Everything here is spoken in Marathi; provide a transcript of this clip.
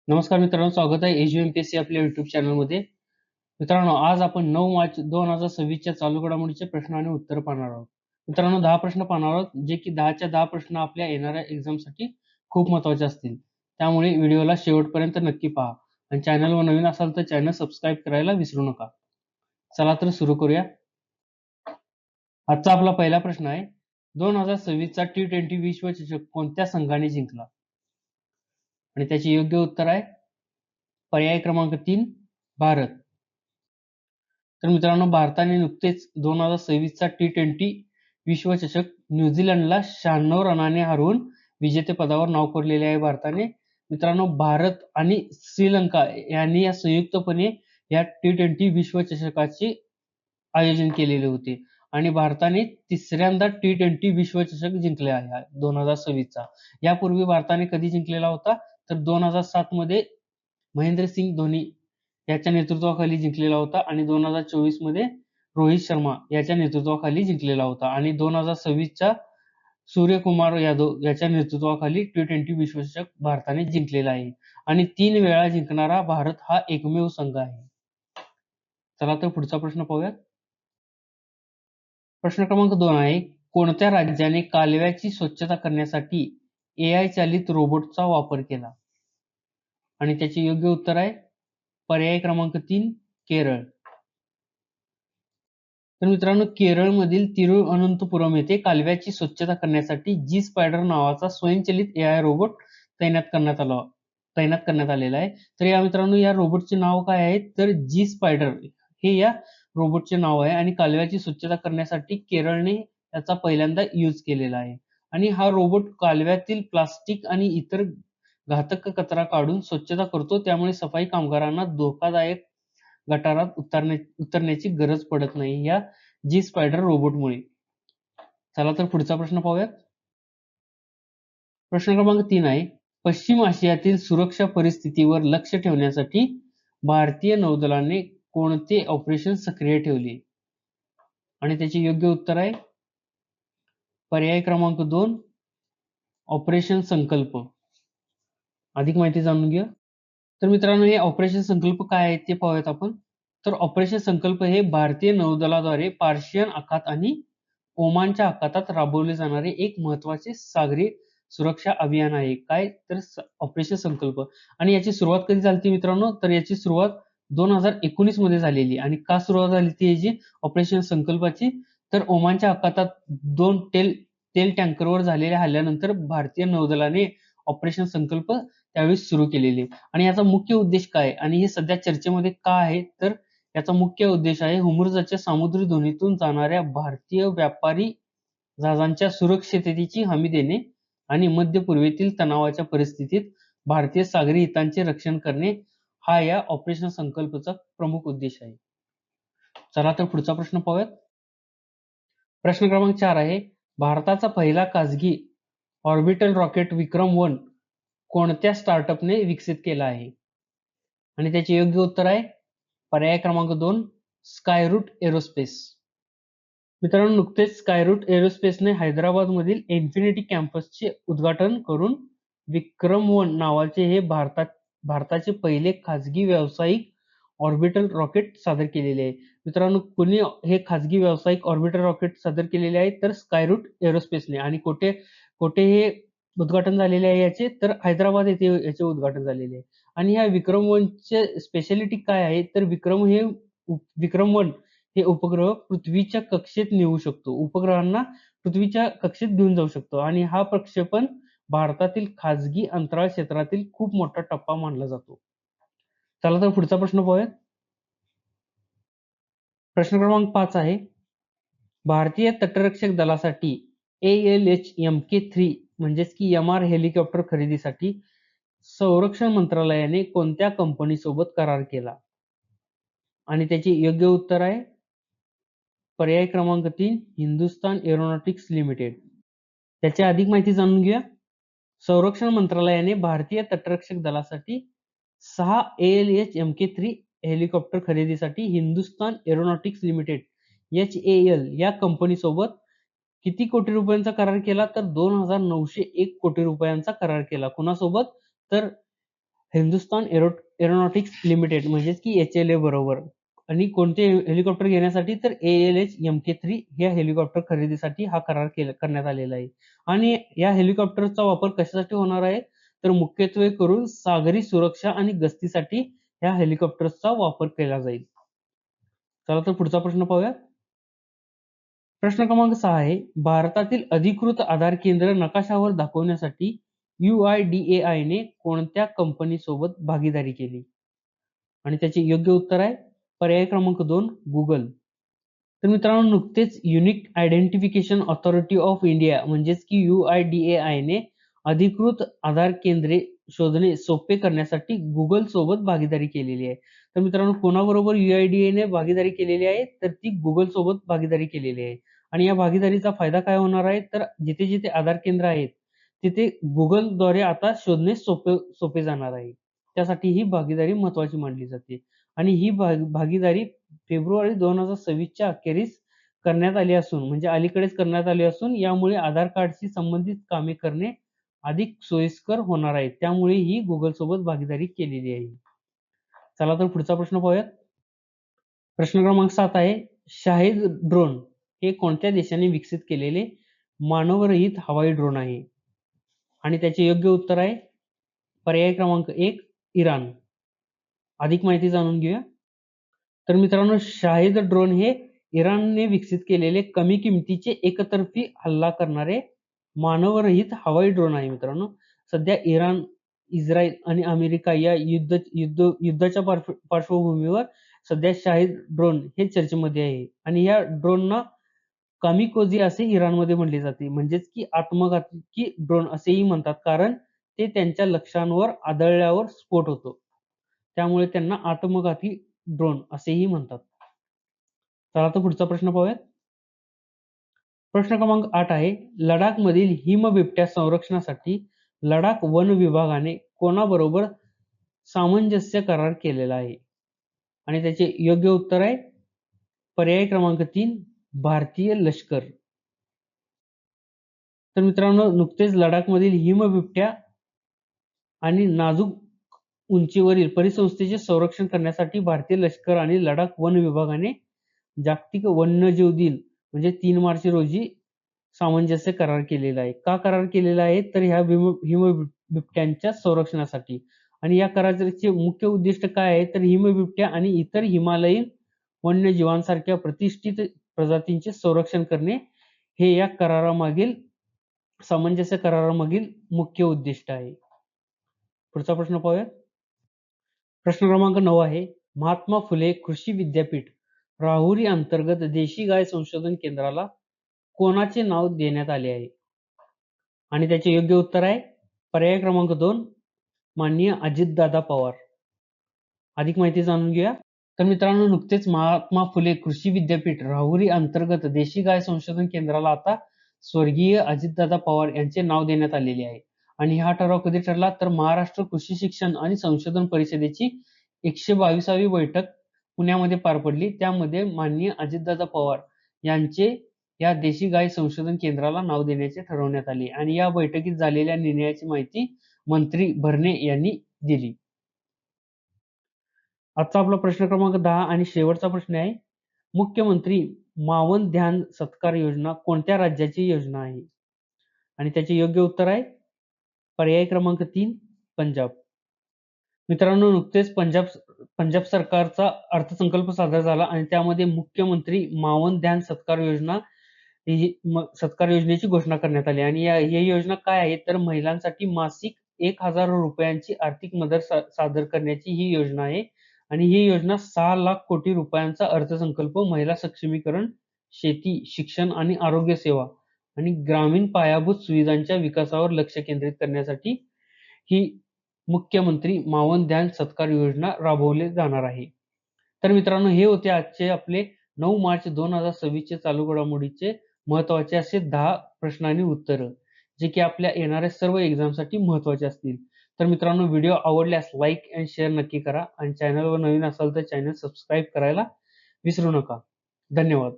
नमस्कार मित्रांनो, स्वागत आहे एजीएमपीएससी आपल्या युट्यूब चॅनलमध्ये. मित्रांनो, आज आपण 9 मार्च 2026च्या चालू घडामोडीचे प्रश्न आणि उत्तर पाहणार आहोत. मित्रांनो, 10 प्रश्न पाहणार आहोत, जे की 10च्या 10 प्रश्न आपल्या येणाऱ्या एक्झामसाठी खूप महत्त्वाचे असतील. त्यामुळे व्हिडिओला शेवटपर्यंत नक्की पहा आणि चॅनलवर नवीन असाल तर चॅनल सबस्क्राईब करायला विसरू नका. चला तर सुरू करूया. आजचा आपला पहिला प्रश्न आहे, 2026चा T20 विश्वचषक कोणत्या संघाने जिंकला? आणि त्याचे योग्य उत्तर आहे पर्याय क्रमांक 3 भारत. तर मित्रांनो, भारताने नुकतेच 2026चा T20 विश्वचषक न्यूझीलंडला 96 रनाने हरवून विजेतेपदावर नाव कोरलेले आहे भारताने. मित्रांनो, भारत आणि श्रीलंका यांनी या संयुक्तपणे या T20 विश्वचषकाचे आयोजन केलेले होते आणि भारताने तिसऱ्यांदा T20 विश्वचषक जिंकले आहे 2026चा. यापूर्वी भारताने कधी जिंकलेला होता तर 2007 मध्ये महेंद्रसिंग धोनी याच्या नेतृत्वाखाली जिंकलेला होता आणि 2024 मध्ये रोहित शर्मा याच्या नेतृत्वाखाली जिंकलेला होता आणि 2026च्या सूर्यकुमार यादव याच्या नेतृत्वाखाली T20 विश्वचषक भारताने जिंकलेला आहे आणि 3 वेळा जिंकणारा भारत हा एकमेव संघ आहे. चला तर पुढचा प्रश्न पाहूया. प्रश्न क्रमांक 2 आहे, कोणत्या राज्याने कालव्याची स्वच्छता करण्यासाठी AI चालित रोबोटचा वापर केला? आणि त्याचे योग्य उत्तर आहे पर्याय क्रमांक 3 केरळ. तर मित्रांनो, केरळमधील तिरुअनंतपुरम येथे कालव्याची स्वच्छता करण्यासाठी जी स्पायडर नावाचा स्वयंचलित AI रोबोट तैनात करण्यात आलेला आहे. तर या मित्रांनो, या रोबोटचे नाव काय आहे तर जी स्पायडर हे या रोबोटचे नाव आहे आणि कालव्याची स्वच्छता करण्यासाठी केरळने याचा पहिल्यांदा यूज केलेला आहे आणि हा रोबोट कालव्यातील प्लास्टिक आणि इतर घातक कचरा काढून स्वच्छता करतो. त्यामुळे सफाई कामगारांना धोकादायक गटारात उतरण्याची गरज पडत नाही या जी स्पायडर रोबोटमुळे. चला तर पुढचा प्रश्न पाहूयात. प्रश्न क्रमांक 3 आहे, पश्चिम आशियातील सुरक्षा परिस्थितीवर लक्ष ठेवण्यासाठी भारतीय नौदलाने कोणते ऑपरेशन सक्रिय ठेवले? आणि त्याचे योग्य उत्तर आहे पर्याय क्रमांक 2 ऑपरेशन संकल्प. अधिक माहिती जाणून घेऊया. तर मित्रांनो, हे ऑपरेशन संकल्प काय आहे ते पाहूयात आपण. तर ऑपरेशन संकल्प हे भारतीय नौदलाद्वारे पार्शियन आखात आणि ओमानच्या आखातात राबवले जाणारे एक महत्त्वाचे सागरी सुरक्षा अभियान आहे. काय तर ऑपरेशन संकल्प. आणि याची सुरुवात कधी झाली मित्रांनो तर याची सुरुवात 2019 मध्ये झालेली. आणि का सुरुवात झाली ती याची ऑपरेशन संकल्पाची तर ओमानच्या आखातात 2 तेल टँकरवर झालेल्या हल्ल्यानंतर भारतीय नौदलाने ऑपरेशन संकल्प त्यावेळी सुरू केलेले. आणि याचा मुख्य उद्देश काय आणि हे सध्या चर्चेमध्ये का आहे तर याचा मुख्य उद्देश आहे होर्मुझच्या सामुद्री धुनीतून जाणाऱ्या भारतीय व्यापारी जहाजांच्या सुरक्षिततेची हमी देणे आणि मध्य पूर्वेतील तणावाच्या परिस्थितीत भारतीय सागरी हितांचे रक्षण करणे हा या ऑपरेशन संकल्पचा प्रमुख उद्देश आहे. चला तर पुढचा प्रश्न पाहूयात. प्रश्न क्रमांक 4 आहे, भारताचा पहिला खासगी ऑर्बिटल रॉकेट विक्रम-1 कोणत्या स्टार्टअपने विकसित केला आहे? आणि त्याचे योग्य उत्तर आहे पर्याय क्रमांक 2 स्कायरूट एरोस्पेस. मित्रांनो, नुकतेच स्कायरूट एरोस्पेसने हैदराबादमधील इन्फिनिटी कॅम्पसचे उद्घाटन करून विक्रम-1 नावाचे हे भारताचे पहिले खासगी व्यावसायिक ऑर्बिटल रॉकेट सादर केलेले आहे. मित्रांनो, कुणी हे खासगी व्यावसायिक ऑर्बिटल रॉकेट सादर केलेले आहे तर स्कायरूट एरोस्पेसने. आणि कोठे हे उद्घाटन झालेले आहे याचे तर हैदराबाद येथे याचे उद्घाटन झालेले आहे. आणि ह्या विक्रम-1चे स्पेशालिटी काय आहे तर विक्रम-1 हे उपग्रह पृथ्वीच्या कक्षेत नेऊ शकतो. उपग्रहांना पृथ्वीच्या कक्षेत घेऊन जाऊ शकतो आणि हा प्रक्षेपण भारतातील खासगी अंतराळ क्षेत्रातील खूप मोठा टप्पा मानला जातो. चला तर पुढचा प्रश्न पाहूयात. प्रश्न क्रमांक 5 आहे, भारतीय तटरक्षक दलासाठी ALH-MK3 म्हणजेच की MR हेलिकॉप्टर खरेदीसाठी संरक्षण मंत्रालयाने कोणत्या कंपनीसोबत करार केला? आणि त्याचे योग्य उत्तर आहे पर्याय क्रमांक 3 हिंदुस्तान एरोनॉटिक्स लिमिटेड. त्याची अधिक माहिती जाणून घेऊया. संरक्षण मंत्रालयाने भारतीय तटरक्षक दलासाठी 6 ALH-MK3 हेलिकॉप्टर खरेदीसाठी हिंदुस्तान एरोनॉटिक्स लिमिटेड HAL या कंपनीसोबत किती कोटी रुपयांचा करार केला तर 2,901 कोटी रुपयांचा करार केला. कुणासोबत तर हिंदुस्तान एरोनॉटिक्स लिमिटेड म्हणजेच की HLA बरोबर. आणि कोणते हेलिकॉप्टर घेण्यासाठी तर ALH MK3 या हेलिकॉप्टर खरेदीसाठी हा करार करण्यात आलेला आहे. आणि या हेलिकॉप्टरचा वापर कशासाठी होणार आहे तर मुख्यत्वे करून सागरी सुरक्षा आणि गस्तीसाठी या हेलिकॉप्टर्सचा वापर केला जाईल. चला तर पुढचा प्रश्न पाहूया. प्रश्न क्रमांक 6 आहे, भारतातील अधिकृत आधार केंद्र नकाशावर दाखवण्यासाठी UIDAI ने कोणत्या कंपनीसोबत भागीदारी केली? आणि त्याचे योग्य उत्तर आहे पर्याय क्रमांक 2 गुगल. तर मित्रांनो, नुकतेच unique identification authority of India म्हणजेच की UIDAI ने अधिकृत आधार केंद्रे शोधणे सोपे करण्यासाठी गुगल सोबत भागीदारी केलेली आहे. तर मित्रांनो, कोणाबरोबर UIDAI ने भागीदारी केलेली आहे तर ती गुगल सोबत भागीदारी केलेली आहे. आणि या भागीदारीचा फायदा काय होणार आहे तर जिथे जिथे आधार केंद्र आहेत तिथे गुगलद्वारे आता शोधणे सोपे जाणार आहे. त्यासाठी ही भागीदारी महत्वाची मानली जाते. आणि ही भागीदारी फेब्रुवारी 2026च्या अखेरीस करण्यात आली असून म्हणजे अलीकडेच करण्यात आली असून यामुळे आधार कार्डशी संबंधित कामे करणे अधिक सोयीस्कर होणार आहे. त्यामुळे ही गुगल सोबत भागीदारी केलेली आहे. चला तर पुढचा प्रश्न पाहूयात. प्रश्न क्रमांक 7 आहे, शाहिद ड्रोन हे कोणत्या देशाने विकसित केलेले मानवरहित हवाई ड्रोन आहे? आणि त्याचे योग्य उत्तर आहे पर्याय क्रमांक 1 इराण. अधिक माहिती जाणून घेऊया. तर मित्रांनो, शाहिद ड्रोन हे इराणने विकसित केलेले कमी किमतीचे एकतर्फी हल्ला करणारे मानवरहित हवाई ड्रोन आहे. मित्रांनो, सध्या इराण, इस्रायल आणि अमेरिका या युद्धाच्या पार्श्वभूमीवर सध्या शाहिद ड्रोन हे चर्चेमध्ये आहे. आणि या ड्रोनना कामिकोजी असे इराणमध्ये म्हणले जाते, म्हणजेच की आत्मघातकी ड्रोन असेही म्हणतात, कारण ते त्यांच्या लक्ष्यांवर आदळल्यावर स्फोट होतो. त्यामुळे त्यांना आत्मघाती ड्रोन असेही म्हणतात. चला तर पुढचा प्रश्न पाहूयात. प्रश्न क्रमांक 8 आहे, लडाखमधील हिमबिबट्या संरक्षणासाठी लडाख वन विभागाने कोणाबरोबर सामंजस्य करार केलेला आहे? आणि त्याचे योग्य उत्तर आहे पर्याय क्रमांक 3 भारतीय लष्कर. तर मित्रांनो, नुकतेच लडाखमधील हिमबिबट्या आणि नाजूक उंचीवरील परिसंस्थेचे संरक्षण करण्यासाठी भारतीय लष्कर आणि लडाख वन विभागाने जागतिक वन्यजीव दिन म्हणजे 3 मार्च रोजी सामंजस्य करार केलेला आहे. का करार केलेला आहे तर ह्या हिमबिबट्यांच्या संरक्षणासाठी. आणि या कराराचे मुख्य उद्दिष्ट काय आहे तर हिमबिबट्या आणि इतर हिमालयीन वन्यजीवांसारख्या प्रतिष्ठित प्रजातींचे संरक्षण करणे हे या सामंजस्य करारामागील मुख्य उद्दिष्ट आहे. पुढचा प्रश्न पाहूया. प्रश्न क्रमांक 9 आहे, महात्मा फुले कृषी विद्यापीठ राहुरी अंतर्गत देशी गाय संशोधन केंद्राला कोणाचे नाव देण्यात आले आहे? आणि त्याचे योग्य उत्तर आहे पर्याय क्रमांक 2 माननीय अजितदादा पवार. अधिक माहिती जाणून घेऊया. तर मित्रांनो, नुकतेच महात्मा फुले कृषी विद्यापीठ राहुरी अंतर्गत देशी गाय संशोधन केंद्राला आता स्वर्गीय अजितदादा पवार यांचे नाव देण्यात आलेले आहे. आणि हा ठराव कधी ठरला तर महाराष्ट्र कृषी शिक्षण आणि संशोधन परिषदेची 122वी बैठक पुण्यामध्ये पार पडली. त्यामध्ये माननीय अजितदादा पवार यांचे या देशी गाय संशोधन केंद्राला नाव देण्याचे ठरवण्यात आले. आणि या बैठकीत झालेल्या निर्णयाची माहिती मंत्री भरणे यांनी दिली. आजचा आपला प्रश्न क्रमांक 10 आणि शेवटचा प्रश्न आहे, मुख्यमंत्री मावन ध्यान सत्कार योजना कोणत्या राज्याची योजना आहे? आणि त्याचे योग्य उत्तर आहे पर्याय क्रमांक 3 पंजाब. मित्रांनो, नुकतेच पंजाब सरकारचा अर्थसंकल्प सादर झाला आणि त्यामध्ये मुख्यमंत्री मावन ध्यान सत्कार योजनेची घोषणा करण्यात आली. आणि ही योजना काय आहे तर महिलांसाठी मासिक 1,000 रुपयांची आर्थिक मदत सादर करण्याची ही योजना आहे. आणि ही योजना 6 लाख कोटी रुपयांचा अर्थसंकल्प महिला सक्षमीकरण, शेती, शिक्षण आणि आरोग्य सेवा आणि ग्रामीण पायाभूत सुविधांच्या विकासावर लक्ष केंद्रित करण्यासाठी ही मुख्यमंत्री मावन ध्यान सत्कार योजना राबवली जाणार आहे. तर मित्रांनो, हे होते आजचे आपले 9 मार्च 2026 चालू घडामोडीचे महत्वाचे असे 10 प्रश्न आणि उत्तर, जे की आपल्या येणाऱ्या सर्व एक्झामसाठी महत्वाचे असतील. तर मित्रांनो, व्हिडिओ आवडल्यास लाईक आणि शेअर नक्की करा आणि चॅनलवर नवीन असाल तर चॅनल सबस्क्राईब करायला विसरू नका. धन्यवाद.